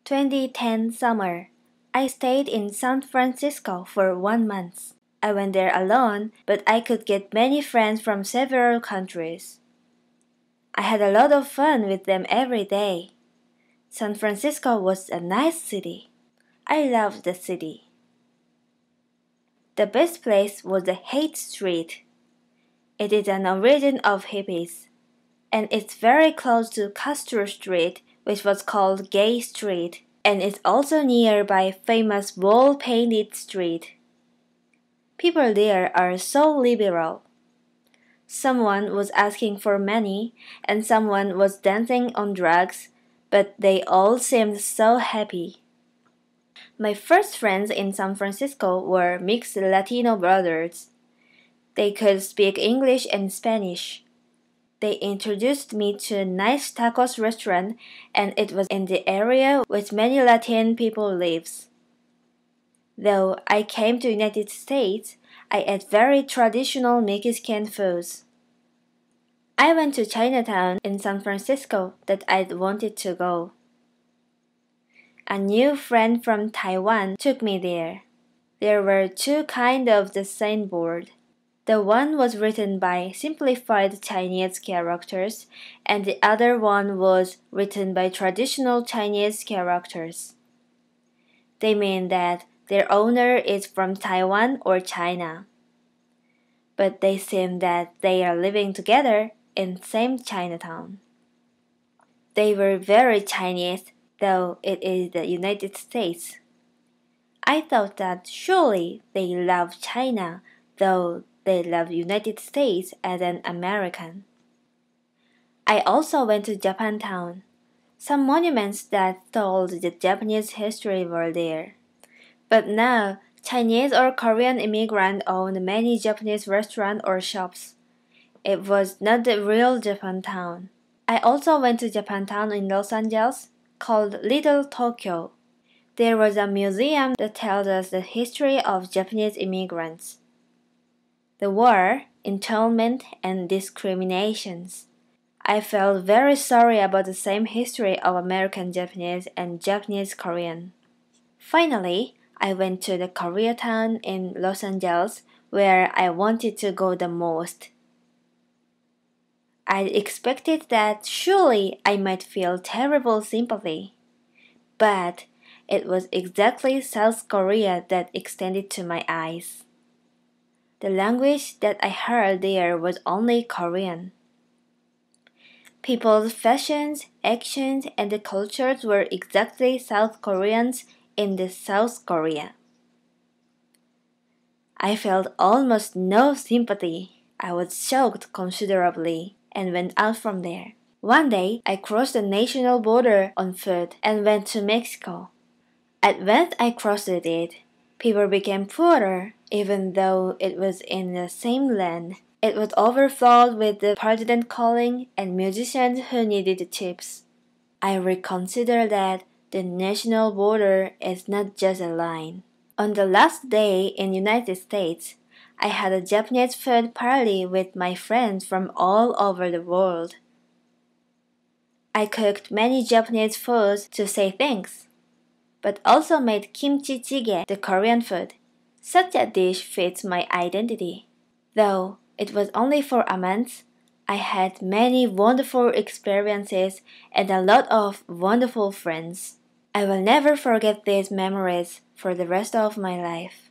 2010 summer, I stayed in San Francisco for 1 month. I went there alone, but I could get many friends from several countries. I had a lot of fun with them every day. San Francisco was a nice city. I loved the city. The best place was the Haight Street. It is an origin of hippies, and it's very close to Castro Street, which was called Gay Street, and it's also nearby famous wall-painted street. People there are so liberal. Someone was asking for money, and someone was dancing on drugs, but they all seemed so happy. My first friends in San Francisco were mixed Latino brothers. They could speak English and Spanish. They introduced me to a nice tacos restaurant, and it was in the area which many Latin people lives. Though I came to United States, I ate very traditional Mexican foods. I went to Chinatown in San Francisco that I'd wanted to go. A new friend from Taiwan took me there. There were two kinds of the signboard. The one was written by simplified Chinese characters, and the other one was written by traditional Chinese characters. They mean that their owner is from Taiwan or China. But they seem that they are living together in same Chinatown. They were very Chinese, though it is the United States. I thought that surely they love China, though they love United States as an American. I also went to Japantown. Some monuments that told the Japanese history were there. But now, Chinese or Korean immigrants own many Japanese restaurants or shops. It was not the real Japantown. I also went to Japantown in Los Angeles, called Little Tokyo. There was a museum that tells us the history of Japanese immigrants, the war, internment, and discriminations. I felt very sorry about the same history of American Japanese and Japanese Korean. Finally, I went to the Koreatown in Los Angeles, where I wanted to go the most. I expected that surely I might feel terrible sympathy. But it was exactly South Korea that extended to my eyes. The language that I heard there was only Korean. People's fashions, actions, and the cultures were exactly South Koreans in the South Korea. I felt almost no sympathy. I was shocked considerably and went out from there. One day, I crossed the national border on foot and went to Mexico. When I crossed it, people became poorer, even though it was in the same land. It was overflowed with the president calling and musicians who needed tips. I reconsidered that the national border is not just a line. On the last day in United States, I had a Japanese food party with my friends from all over the world. I cooked many Japanese foods to say thanks, but also made kimchi jjigae, the Korean food. Such a dish fits my identity. Though it was only for a month, I had many wonderful experiences and a lot of wonderful friends. I will never forget these memories for the rest of my life.